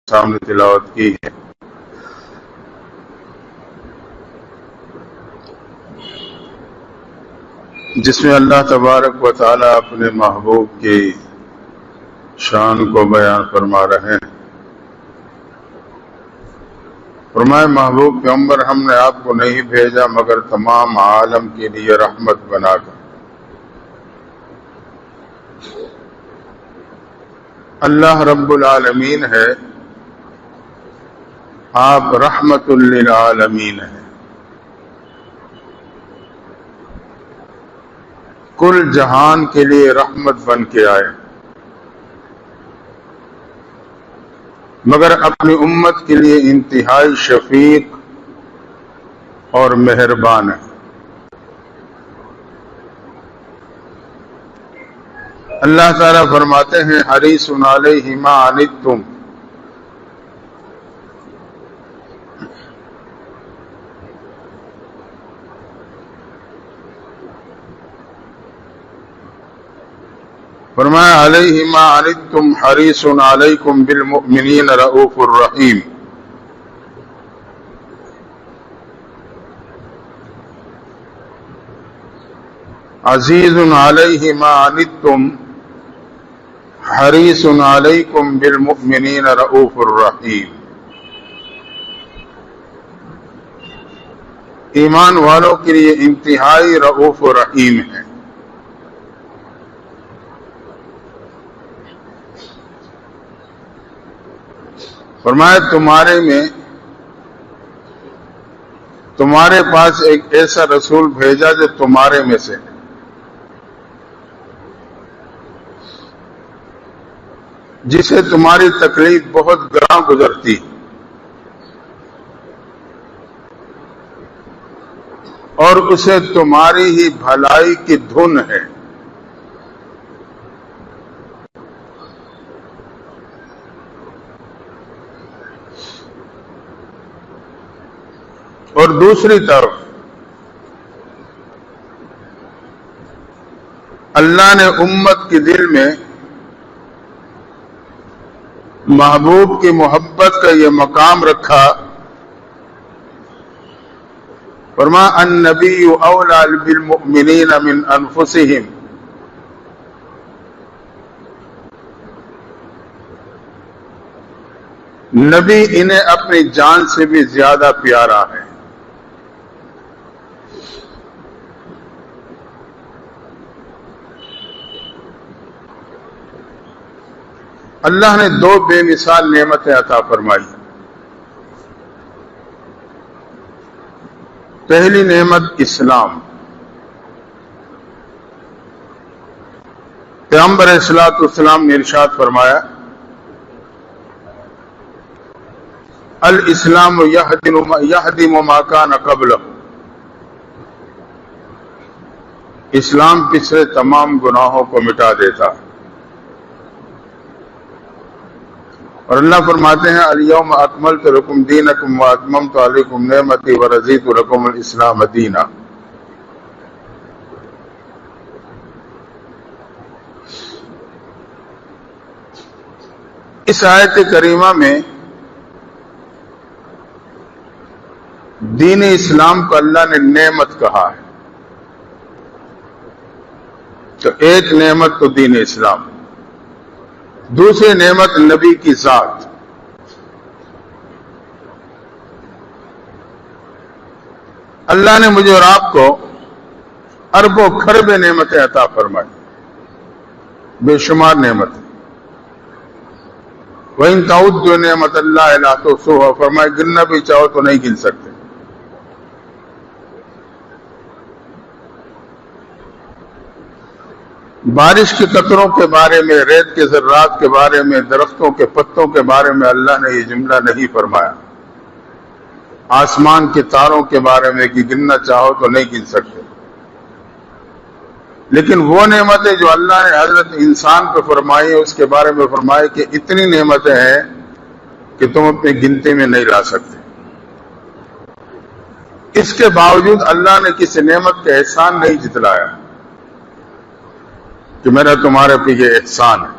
سامنے تلاوت کی ہے، جس میں اللہ تبارک و تعالی اپنے محبوب کی شان کو بیان فرما رہے ہیں۔ فرمائے محبوب پیغمبر ہم نے آپ کو نہیں بھیجا مگر تمام عالم کے لیے رحمت بنا کر۔ اللہ رب العالمین ہے، آپ رحمت للعالمین ہیں، کل جہان کے لیے رحمت بن کے آئے، مگر اپنی امت کے لیے انتہائی شفیق اور مہربان ہے۔ اللہ تعالیٰ فرماتے ہیں حریص علیہ ما عنتم، فرمایا علیہ ما عنتم حریص علیکم بالمؤمنین رؤوف الرحیم۔ عزیز علیہ ما عنتم حریص علیکم بالمؤمنین رؤوف الرحیم۔ ایمان والوں کے لیے انتہائی رؤوف و رحیم ہے۔ فرمایا تمہارے پاس ایک ایسا رسول بھیجا جو تمہارے میں سے ہے، جسے تمہاری تکلیف بہت گراں گزرتی، اور اسے تمہاری ہی بھلائی کی دھن ہے۔ اور دوسری طرف اللہ نے امت کے دل میں محبوب کی محبت کا یہ مقام رکھا، فرمایا النبی اولیٰ بالمؤمنین من انفسہم، نبی انہیں اپنی جان سے بھی زیادہ پیارا ہے۔ اللہ نے دو بے مثال نعمتیں عطا فرمائی۔ پہلی نعمت اسلام، پیغمبر علیہ السلام نے ارشاد فرمایا الاسلام یہدم ما کان قبلہ، اسلام پچھلے تمام گناہوں کو مٹا دیتا۔ اور اللہ فرماتے ہیں الیوم اکملت لکم دینکم واتممت علیکم نعمتی ورضیت لکم الاسلام دینا۔ اس آیت کریمہ میں دین اسلام کو اللہ نے نعمت کہا ہے، تو ایک نعمت تو دین اسلام، دوسری نعمت نبی کی ذات۔ اللہ نے مجھے اور آپ کو اربوں خرب نعمتیں عطا فرمائی، بے شمار نعمتیں۔ وَإِن تَعُدُّوا نِعْمَتَ اللَّهِ لَا تُحْصُوهَا، فرمایا گننا بھی چاہو تو نہیں گن سکتے۔ بارش کے قطروں کے بارے میں، ریت کے ذرات کے بارے میں، درختوں کے پتوں کے بارے میں اللہ نے یہ جملہ نہیں فرمایا۔ آسمان کے تاروں کے بارے میں کہ گننا چاہو تو نہیں گن سکتے۔ لیکن وہ نعمتیں جو اللہ نے حضرت انسان پہ فرمائی ہیں، اس کے بارے میں فرمایا کہ اتنی نعمتیں ہیں کہ تم اپنی گنتی میں نہیں لا سکتے۔ اس کے باوجود اللہ نے کسی نعمت کا احسان نہیں جتلایا کہ میرا تمہارے پہ یہ احسان ہے۔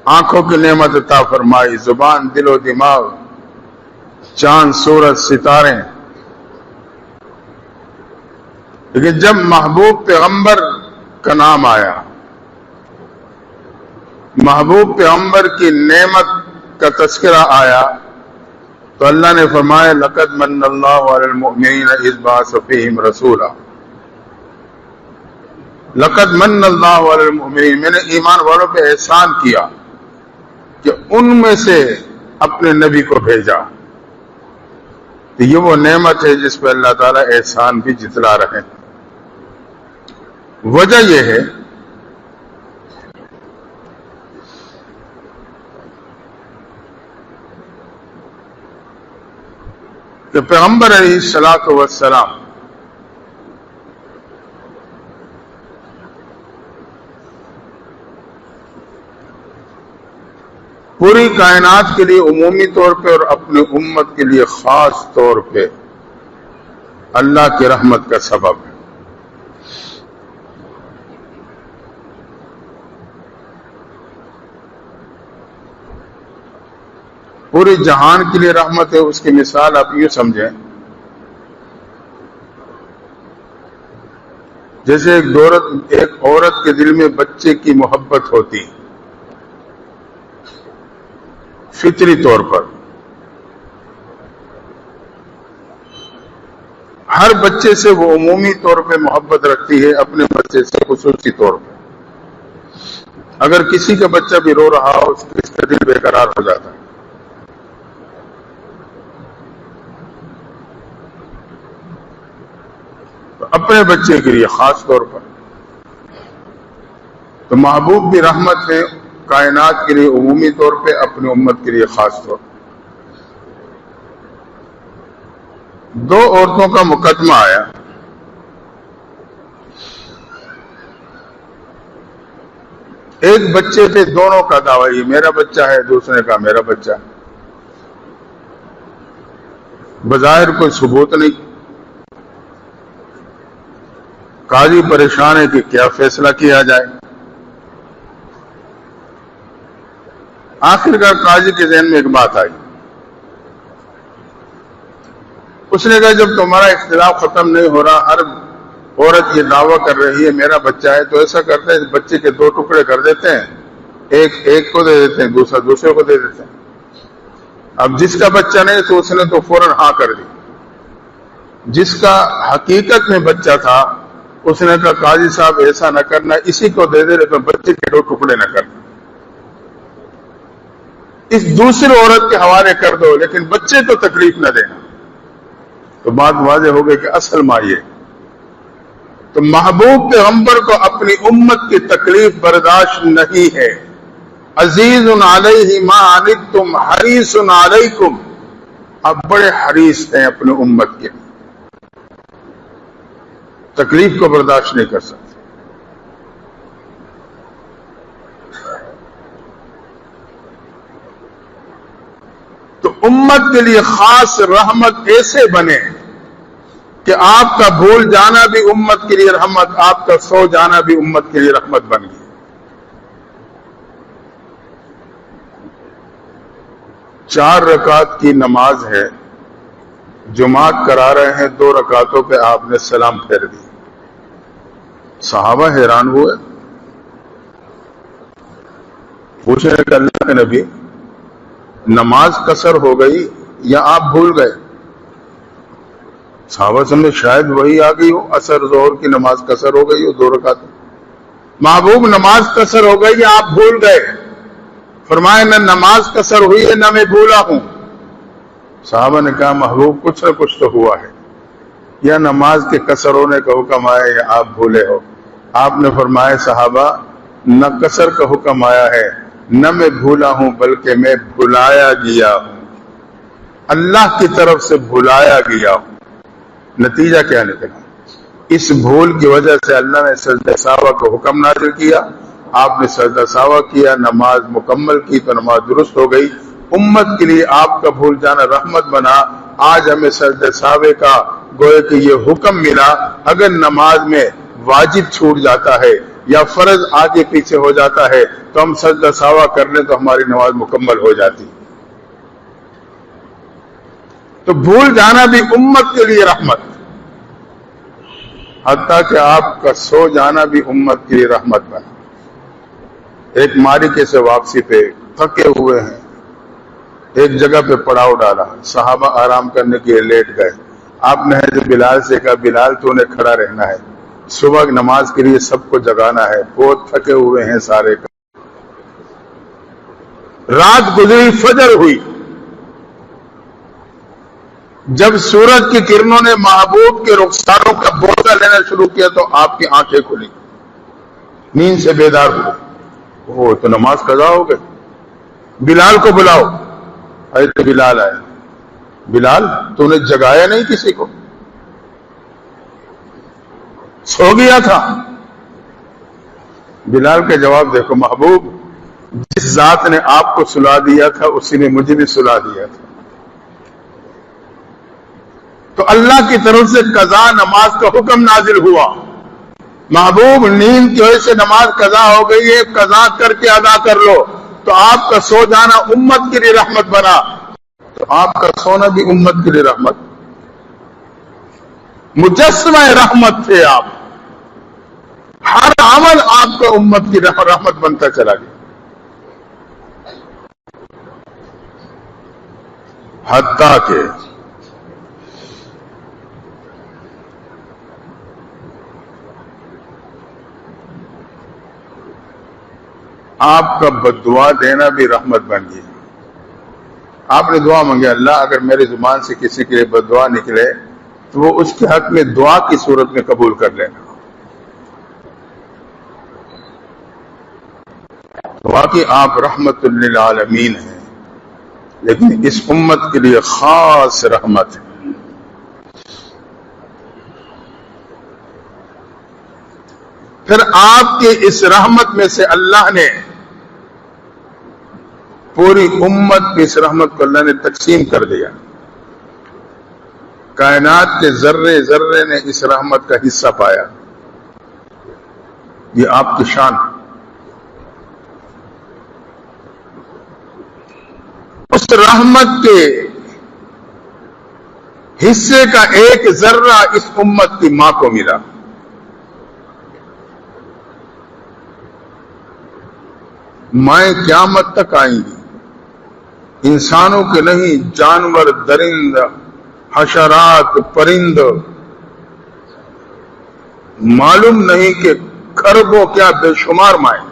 آنکھوں کی نعمت عطا فرمائی، زبان، دل و دماغ، چاند، سورج، ستارے. لیکن جب محبوب پیغمبر کا نام آیا، محبوب پیغمبر کی نعمت کا تذکرہ آیا، تو اللہ نے فرمایا لقد من اللہ علی المؤمنین اذ بعث فیہم رسولا. لقد من اللہ علی المؤمنین، میں نے ایمان والوں پہ احسان کیا کہ ان میں سے اپنے نبی کو بھیجا. تو یہ وہ نعمت ہے جس پہ اللہ تعالیٰ احسان بھی جتلا رہے ہیں. وجہ یہ ہے کہ پیغمبر علیہ الصلوۃ والسلام پوری کائنات کے لیے عمومی طور پہ اور اپنی امت کے لیے خاص طور پہ اللہ کی رحمت کا سبب ہے. پورے جہان کے لیے رحمت ہے. اس کی مثال آپ یوں سمجھیں، جیسے ایک عورت کے دل میں بچے کی محبت ہوتی فطری طور پر. ہر بچے سے وہ عمومی طور پہ محبت رکھتی ہے، اپنے بچے سے خصوصی طور پہ. اگر کسی کا بچہ بھی رو رہا ہو اس کا دل بے قرار ہو جاتا ہے. تو اپنے بچے کے لیے خاص طور پر. تو محبوب بھی رحمت ہے کائنات کے لیے عمومی طور پہ، اپنی امت کے لیے خاص طور پر. دو عورتوں کا مقدمہ آیا. ایک بچے پہ دونوں کا دعویٰ، یہ میرا بچہ ہے، دوسرے کا میرا بچہ ہے. بظاہر کوئی ثبوت نہیں. قاضی پریشان ہے کہ کیا فیصلہ کیا جائے. آخرکار قاضی کے ذہن میں ایک بات آئی. اس نے کہا جب تمہارا اختلاف ختم نہیں ہو رہا، ہر عورت یہ دعویٰ کر رہی ہے میرا بچہ ہے، تو ایسا کرتے ہیں بچے کے دو ٹکڑے کر دیتے ہیں، ایک کو دے دیتے ہیں، دوسرا دوسرے کو دے دیتے ہیں. اب جس کا بچہ نہیں تو اس نے تو فوراً ہاں کر دی. جس کا حقیقت میں بچہ تھا اس نے کہا قاضی صاحب ایسا نہ کرنا، اسی کو دے دے لیکن بچے کے دو ٹکڑے نہ کرنا، اس دوسری عورت کے حوالے کر دو لیکن بچے کو تکلیف نہ دینا. تو بات واضح ہو گئی کہ اصل ماں یہ. تو محبوب پیغمبر کو اپنی امت کی تکلیف برداشت نہیں ہے. عزیز علیہ ما عنتم حریص علیکم، اب بڑے حریص ہیں اپنی امت کے، تکلیف کو برداشت نہیں کر سکتے. تو امت کے لیے خاص رحمت کیسے بنے کہ آپ کا بھول جانا بھی امت کے لیے رحمت، آپ کا سو جانا بھی امت کے لیے رحمت بن گئی. چار رکعت کی نماز ہے، جماعت کرا رہے ہیں، 2 رکعتوں پہ آپ نے سلام پھیر دی. صحابہ حیران ہوئے، پوچھنے کہ اللہ کے نبی نماز قصر ہو گئی یا آپ بھول گئے؟ صحابہ سمجھے شاید وہی آ گئی ہو، عصر ظہر کی نماز قصر ہو گئی ہو 2 رکعت. محبوب نماز قصر ہو گئی یا آپ بھول گئے؟ فرمایا نہ نماز قصر ہوئی ہے نہ میں بھولا ہوں. صحابہ نے کہا محبوب کچھ نہ کچھ تو ہوا ہے، یا نماز کے قصر ہونے کا حکم آیا یا آپ بھولے ہو. آپ نے فرمایا صحابہ نہ قصر کا حکم آیا ہے نہ میں بھولا ہوں، بلکہ میں بھلایا گیا ہوں، اللہ کی طرف سے بھلایا گیا ہوں. نتیجہ کیا نکلا؟ اس بھول کی وجہ سے اللہ نے سجدہ سہو کا حکم نازل کیا، آپ نے سجدہ سہو کیا، نماز مکمل کی تو نماز درست ہو گئی. امت کے لیے آپ کا بھول جانا رحمت بنا. آج ہمیں سجدہ سہو کا گوئے کہ یہ حکم ملا، اگر نماز میں واجب چھوٹ جاتا ہے یا فرض آگے پیچھے ہو جاتا ہے تو ہم سجدہ سہوا کر لیں تو ہماری نماز مکمل ہو جاتی. تو بھول جانا بھی امت کے لیے رحمت، حتیٰ کہ آپ کا سو جانا بھی امت کے لیے رحمت بنا. ایک معرکے سے واپسی پہ تھکے ہوئے ہیں، ایک جگہ پہ پڑاؤ ڈالا، صحابہ آرام کرنے کے لیے لیٹ گئے. آپ نے جو بلال سے کہا بلال تو نے کھڑا رہنا ہے، صبح کی نماز کے لیے سب کو جگانا ہے، بہت تھکے ہوئے ہیں سارے. رات گزری، فجر ہوئی. جب سورج کی کرنوں نے محبوب کے رخساروں کا بوسہ لینا شروع کیا تو آپ کی آنکھیں کھلی، نیند سے بیدار ہوئے. وہ تو نماز قضا ہو گئی، بلال کو بلاؤ. حضرت بلال آئے. بلال تو نے جگایا نہیں کسی کو، سو گیا تھا. بلال کا جواب دیکھو، محبوب جس ذات نے آپ کو سلا دیا تھا اسی نے مجھے بھی سلا دیا تھا. تو اللہ کی طرف سے قضا نماز کا حکم نازل ہوا. محبوب نیند کی وجہ سے نماز قضا ہو گئی ہے، قضا کر کے ادا کر لو. تو آپ کا سو جانا امت کے لیے رحمت بنا، تو آپ کا سونا بھی امت کے لیے رحمت. مجسمہ رحمت تھے آپ، ہر عمل آپ کا امت کی رحمت بنتا چلا گیا. حتیٰ کہ آپ کا بد دعا دینا بھی رحمت بن گئی. آپ نے دعا مانگی، اللہ اگر میری زبان سے کسی کے لیے بد دعا نکلے تو وہ اس کے حق میں دعا کی صورت میں قبول کر لینا. واقعی آپ رحمت للعالمین ہیں، لیکن اس امت کے لیے خاص رحمت ہے. پھر آپ کے اس رحمت میں سے اللہ نے پوری امت کی اس رحمت کو اللہ نے تقسیم کر دیا. کائنات کے ذرے ذرے نے اس رحمت کا حصہ پایا. یہ آپ کی شان. اس رحمت کے حصے کا ایک ذرہ اس امت کی ماں کو ملا. مائیں قیامت تک آئیں گی، انسانوں کے نہیں، جانور، درند، حشرات، پرند. معلوم نہیں کہ کھربوں کیا بے شمار مائیں.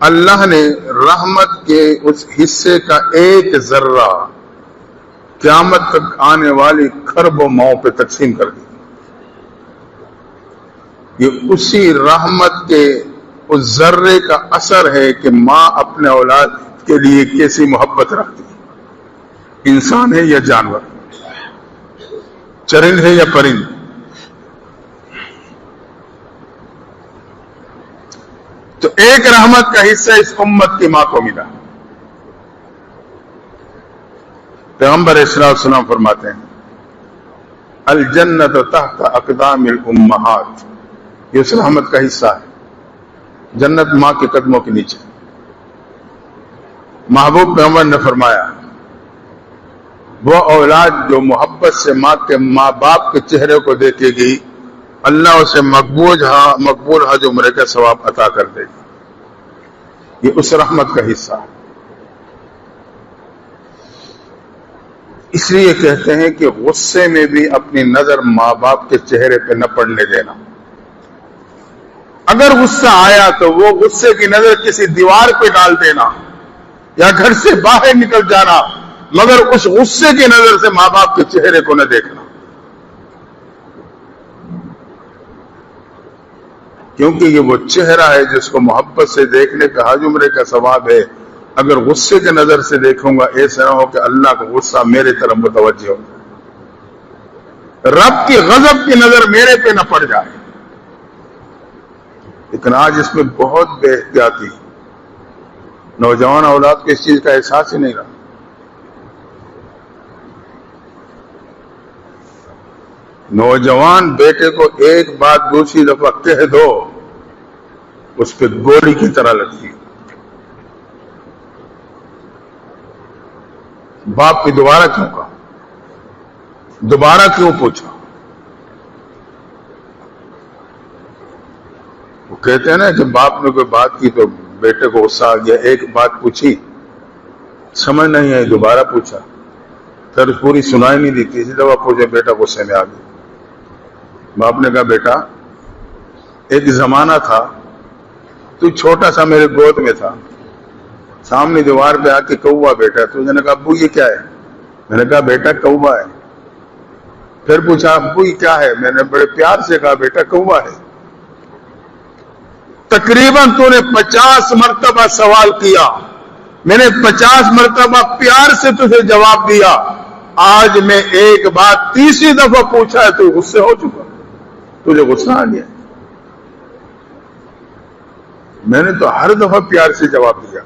اللہ نے رحمت کے اس حصے کا ایک ذرہ قیامت تک آنے والی کھربوں ماؤں پہ تقسیم کر دی. یہ اسی رحمت کے اس ذرے کا اثر ہے کہ ماں اپنے اولاد کے لیے کیسی محبت رکھتی ہے. انسان ہے یا جانور، چرند ہے یا پرند. تو ایک رحمت کا حصہ اس امت کی ماں کو ملا. پیغمبر اسلام السلام فرماتے ہیں الجنت تحت اقدام الامہات. یہ اس رحمت کا حصہ ہے. جنت ماں کے قدموں کے نیچے. محبوب پیغمبر نے فرمایا وہ اولاد جو محبت سے ماں باپ کے چہرے کو دیکھے گی اللہ اسے مقبول حج عمرے کا ثواب عطا کر دے گا. یہ اس رحمت کا حصہ ہے. اس لیے کہتے ہیں کہ غصے میں بھی اپنی نظر ماں باپ کے چہرے پہ نہ پڑنے دینا. اگر غصہ آیا تو وہ غصے کی نظر کسی دیوار پہ ڈال دینا یا گھر سے باہر نکل جانا، مگر اس غصے کی نظر سے ماں باپ کے چہرے کو نہ دیکھنا. کیونکہ یہ وہ چہرہ ہے جس کو محبت سے دیکھنے کا حج عمرے کا ثواب ہے. اگر غصے کی نظر سے دیکھوں گا ایسا نہ ہو کہ اللہ کا غصہ میرے طرف متوجہ ہو، رب کی غضب کی نظر میرے پہ نہ پڑ جائے. لیکن آج اس میں بہت بے احتیاطی، نوجوان اولاد کو اس چیز کا احساس ہی نہیں رہا. نوجوان بیٹے کو ایک بات دوسری دفعہ کہہ دو اس پہ گولی کی طرح لگتی. باپ کی دوبارہ کیوں کہا, دوبارہ کیوں پوچھا؟ وہ کہتے ہیں نا کہ باپ نے کوئی بات کی تو بیٹے کو غصہ آ گیا, ایک بات پوچھی سمجھ نہیں آئی, دوبارہ پوچھا, پھر پوری سنائی نہیں دی, تیسری دفعہ پوچھے, بیٹا غصے میں آ گیا. باپ نے کہا بیٹا ایک زمانہ تھا تو چھوٹا سا میرے گود میں تھا, سامنے دیوار پہ آ کے کوا بیٹا, تو نے کہا ابو یہ کیا ہے؟ میں نے کہا بیٹا کوا ہے. پھر پوچھا ابو یہ کیا ہے؟ میں نے بڑے پیار سے کہا بیٹا کوا ہے. تقریباً تو نے 50 مرتبہ سوال کیا, میں نے 50 مرتبہ پیار سے تجھے جواب دیا, آج میں ایک بات تیسری دفعہ پوچھا ہے تو غصے ہو چکا, تجھے غصہ آ گیا. میں نے تو ہر دفعہ پیار سے جواب دیا.